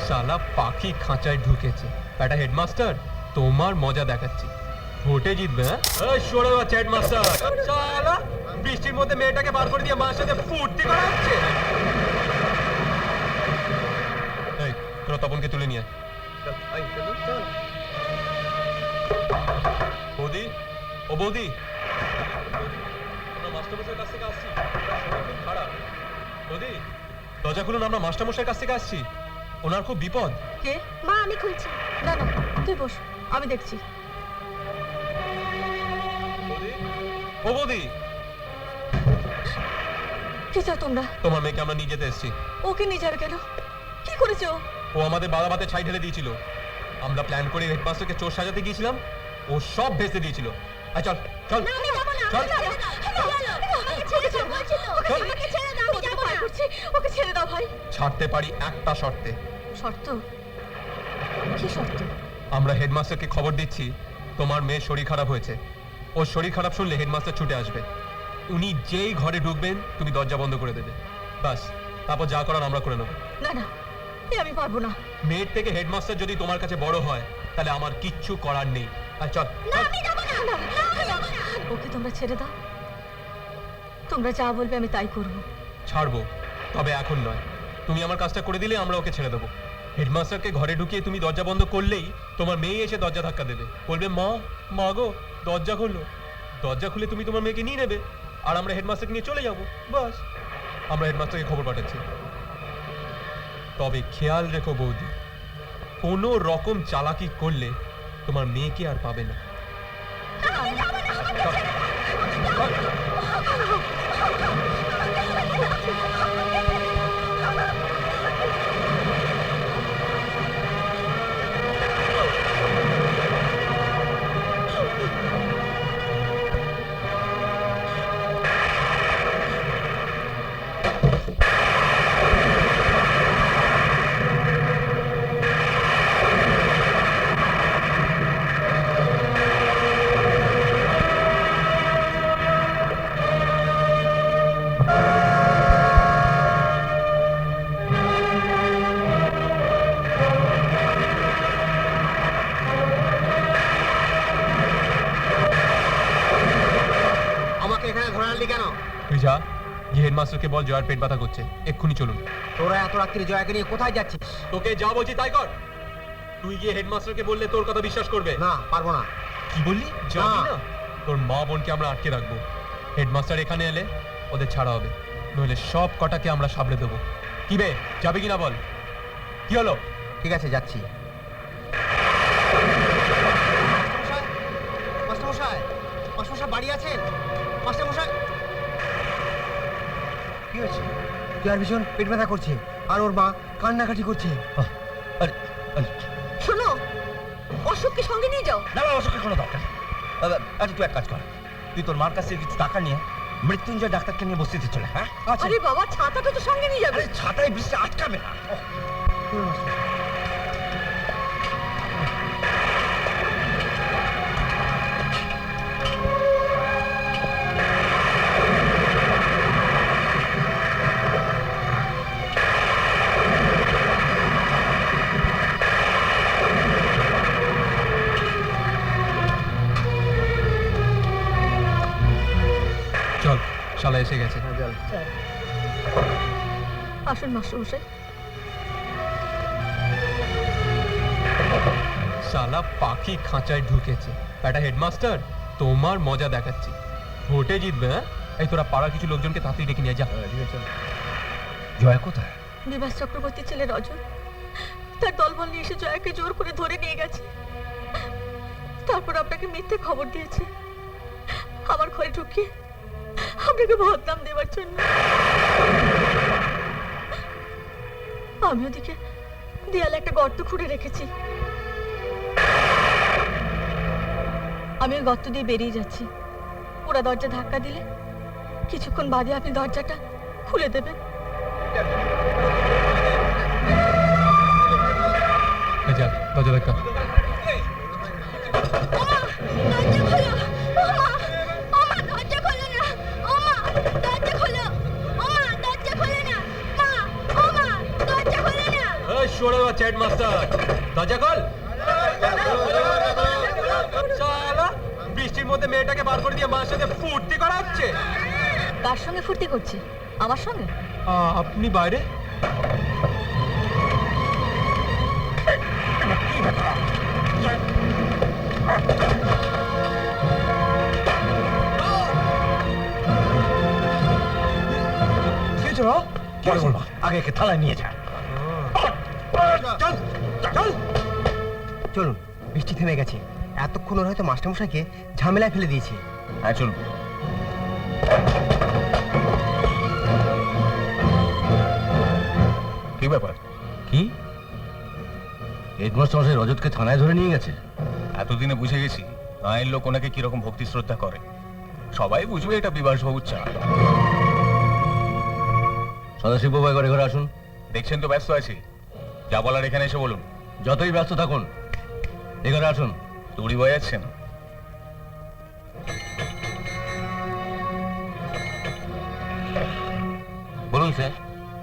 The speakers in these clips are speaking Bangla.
শালা পাখি খাঁচায় ঢুকেছে। একটা হেডমাস্টার তোমার মজা দেখাচ্ছি, ভোটে জিতবে। হ্যাঁ সরে বাচ্চা হেডমাস্টার, শালা বৃষ্টির মধ্যে মেয়েটাকে বার করে দিয়ে মার সাথে ফুর্তি করা হচ্ছে। এই তোরা তপনকে তুলে নিয়ে বৌদি, ও বৌদি, আমরা মাস্টারমশাইয়ের কাছ থেকে আসছি, খুব খারাপ। বৌদি দরজা খুলুন, আমরা মাস্টারমশাইয়ের কাছ থেকে আসছি, ওনার খুব বিপদ। কে? মা আমি খুলছি। না না তুই বস, আমি দেখছি। ও বৌদি, কি চাও তোমরা? তোমার মেয়েকে আমরা নিয়ে যেতে এসেছি। ওকে নিয়ে যাবে কেন? কি করেছো? ও আমাদের বাদাবাতে ছাই ঢেলে দিয়েছিল। আমরা প্ল্যান করে হেডমাস্টারকে চোর সাজাতে গিয়েছিলাম, ও সব ভেস্তে দিয়েছিল। আয় চল চল ওকে ছেড়ে দাও ভাই। ছাড়তে পারি একটা শর্তে। শর্ত? কি শর্ত? আমরা হেডমাস্টারকে খবর দিচ্ছি তোমার মেয়ের শরীর খারাপ হয়েছে। ওর শরীর খারাপ শুনলে হেডমাস্টার ছুটে আসবে। উনি যেই ঘরে ঢুকবেন তুমি দরজা বন্ধ করে দেবে, বাস। তারপর যা করার আমরা করে নেব। না না আমি পারবো না। মেয়ের থেকে হেডমাস্টার যদি তোমার কাছে বড় হয় তাহলে আমার কিচ্ছু করার নেই। আয় চল। ওকে তোমরা ছেড়ে দাও, তোমরা যা বলবে আমি তাই করবো। ছাড়বো, তবে এখন নয়। তুমি আমার কাজটা করে দিলে আমরা ওকে ছেড়ে দেবো। হেডমাস্টারকে ঘরে ঢুকিয়ে তুমি দরজা বন্ধ করলেই তোমার মেয়ে এসে দরজা ধাক্কা দেবে, বলবে মা মা গো দরজা খোলো। দরজা খুলে তুমি তোমার মেয়েকে নিয়ে নেবে, আর আমরা হেডমাস্টারকে নিয়ে চলে যাবো, বাস। আমরা হেডমাস্টারকে খবর পাঠাচ্ছি। তবে খেয়াল রেখো বৌদি, কোনো রকম চালাকি করলে তোমার মেয়েকে আর পাবে না। তুই যা, গিয়ে হেডমাস্টারকে বল জয়ের পেট ব্যথা করছে, এক্ষুনি চলুন। তোরা এত রাত্রি জয়াকে নিয়ে কোথায় যাচ্ছিস? তোকে যা বলছি তাই কর। তুই গিয়ে হেডমাস্টারকে বললে তোর কথা বিশ্বাস করবে না, পারবো না। কি বললি? যাবি না। না? তোর মা বোনকে আমরা আটকে রাখবো। হেডমাস্টার এখানে এলে ওদের ছাড়া হবে, নইলে সব কটাকে আমরা সাবলে দেবো। কি বে, যাবে কিনা বল? কি হলো? ঠিক আছে যাচ্ছি। মাস্টারমশাই, মাস্টারমশাই বাড়ি আছেন? মাস্টারমশাই কি হয়েছে? জয়ার ভীষণ পেট ব্যথা করছে, আর ওর মা কান্নাকাটি করছে। শোনো, অশোককে সঙ্গে নিয়ে যাও। না অশোকের কোনো দরকার নেই। আচ্ছা তুই এক কাজ কর, তুই তোর মার কাছ থেকে কিছু টাকা নিয়ে মৃত্যুঞ্জয় ডাক্তারকে নিয়ে বসতিতে চলে। হ্যাঁ আরে বাবা, ছাতাটা তো সঙ্গে নিয়ে যাবে। আরে ছাতায় বৃষ্টি আটকাবে না। চল, শালা এসে গেছে। আসুন মাস্টারমশাই। শালা পাখি খাঁচায় ঢুকেছে। একটা হেডমাস্টার তোমার মজা দেখাচ্ছি, ভোটে জিতবে। হ্যাঁ এই তোরা পাড়ার কিছু লোকজনকে তাড়াতাড়ি ডেকে নিয়ে যা। জয়া কোথায়? বিভাস চক্রবর্তীর ছেলে রজত তার দলবল নিয়ে এসে জয়াকে জোর করে ধরে নিয়ে গেছে। তারপর আপনাকে মিথ্যে খবর দিয়েছে আমার ঘরে ঢুকিয়ে আপনাকে বদনাম দেওয়ার জন্য। আমি ওদিকে দেয়ালে একটা গর্ত খুঁড়ে রেখেছি। আমি ওই গর্ত দিয়ে বেরিয়ে যাচ্ছি। ওরা দরজা ধাক্কা দিলে কিছুক্ষণ বাদে আপনি দরজাটা খুলে দেবেন। যা, দরজা ধাক্কা। সরে চোরের বাচ্চা হেডমাস্টার, দরজা খোল। শালা, বৃষ্টির মধ্যে মেয়েটাকে বার করে দিয়ে মার সাথে ফুর্তি করা হচ্ছে। কার সঙ্গে ফুর্তি করছি? আমার সঙ্গে? আপনি বাইরে? পরে বলবো, আগে একে থালায় নিয়ে যা। চল চল চলুন, বৃষ্টি থেমে গেছে। এতক্ষণ ওর হয়তো মাস্টারমশাইকে ঝামেলায় ফেলে দিয়েছে। হ্যাঁ চলুন। কি ব্যাপার? কি হেডমাস্টার মশাই রজতকে থানায় ধরে নিয়ে গেছে? এতদিনে বুঝে গেছি গাঁয়ের লোক ওনাকে কিরকম ভক্তি শ্রদ্ধা করে। সবাই বুঝবে এটা বিভাসবাবুর চা। সদাশিব বাবু একবার ঘরে আসুন। দেখছেন তো ব্যস্ত আছি, যা বলার এখানে এসে বলুন। যতই ব্যস্ত থাকুন, এ ঘরে আসুন। দড়ি বয়ে যাচ্ছেন? বলুন স্যার।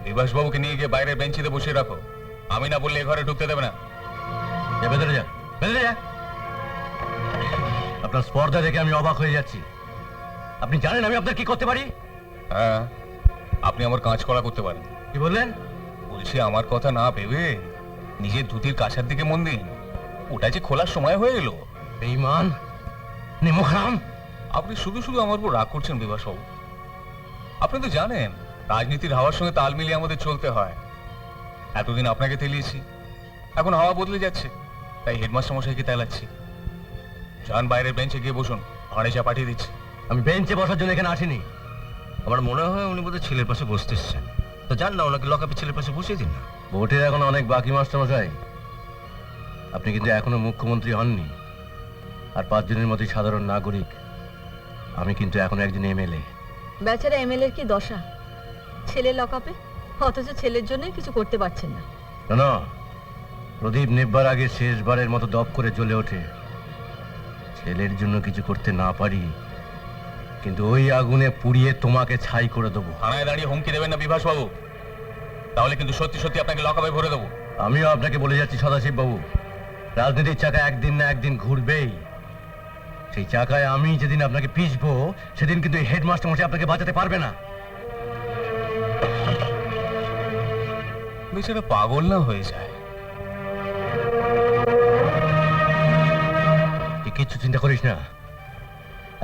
বিভাসবাবুকে নিয়ে গিয়ে বাইরের বেঞ্চিতে বসিয়ে রাখো। আমি না বললে এ ঘরে ঢুকতে দেবে না। যা ভেতরে যা, ভেতরে যা। আপনার স্পর্ধা দেখে আমি অবাক হয়ে যাচ্ছি। আপনি জানেন আমি আপনার কি করতে পারি? হ্যাঁ, আপনি আমার কাজ করা করতে পারেন। কি বললেন? বলছি আমার কথা না ভেবে নিজের ধুতির কাছার দিকে মন দিন। ওটা যে খোলার সময় হয়ে এলো। বেঈমান, নিমুখরাম। আপনি শুধু শুধু আমার উপর রাগ করছেন বিভাসবাবু। আপনি তো জানেন রাজনীতির হাওয়ার সঙ্গে তাল মিলিয়ে আমাদের চলতে হয়। এতদিন আপনাকে তেলিয়েছি, এখন হাওয়া বদলে যাচ্ছে, তাই হেডমাস্টার মশাইকে তেলাচ্ছি। যান বাইরের বেঞ্চে গিয়ে বসুন, ভাড়ে চা পাঠিয়ে দিচ্ছি। আমি বেঞ্চে বসার জন্য এখানে আসিনি। আমার মনে হয় উনি বোধহয় ছেলের পাশে বসতে এসছেন। তো যান না, ওনাকে লকআপে ছেলের পাশে বসিয়ে দিন না। ভোটের এখন অনেক বাকি মাস্টার মশাই। আপনি কিন্তু এখনো মুখ্যমন্ত্রী হননি, আর 5 জনের মতোই সাধারণ নাগরিক। আমি কিন্তু এখনো একজন এমএলএ। বেচারা এমএলএর কি দশা, ছেলে লকআপে, অথচ ছেলের জন্যই কিছু করতে পারছেন না। না, প্রদীপ নেববার আগে শেষবারের মতো দপ করে জ্বলে ওঠে। ছেলের জন্য কিছু করতে না পারি, কিন্তু ওই আগুনে পুড়িয়ে তোমাকে ছাই করে দেবো। থানায় দাঁড়িয়ে হুমকি দেবেন না বিভাসবাবু, তাহলে কিন্তু সত্যি সত্যি আপনাকে লকআপে ভরে দেবো। আমিও আপনাকে বলে যাচ্ছি সদাশিব বাবু, রাজনীতির চাকা একদিন না একদিন ঘুরবেই। সেই চাকায় আমি যেদিন আপনাকে পিষবো, সেদিন কিন্তু এই হেডমাস্টার মশাই আপনাকে বাঁচাতে পারবে না। বেচারা পাগল না হয়ে যায়। তুই কিচ্ছু চিন্তা করিস না,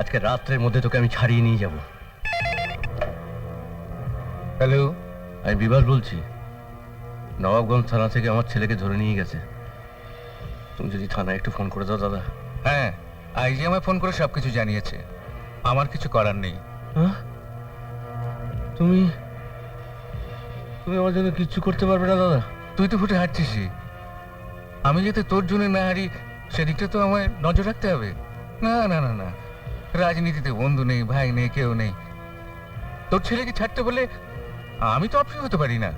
আজকে রাত্রের মধ্যে তোকে আমি ছাড়িয়ে নিয়ে যাব। হ্যালো, আমি বিভাস বলছি। নবাবগঞ্জ থানা থেকে আমার ছেলেকে ধরে নিয়ে গেছে। তুমি যদি থানায় একটু ফোন করে দাও দাদা। হ্যাঁ, আইজি আমায় ফোন করে সবকিছু জানিয়েছে। আমার কিছু করার নেই। হ্যাঁ? তুমি তুমি আমার জন্য কিচ্ছু করতে পারবে না দাদা? তুই তো ফুটে হাঁটছিসই, আমি যাতে তোর জন্য না হারি সেদিকটা তো আমায় নজর রাখতে হবে। না না না না, রাজনীতিতে বন্ধু নেই, ভাই নেই, কেউ নেই। তোর ছেলেকে ছাড়তে বলে আমি তো অপশন হতে পারি না।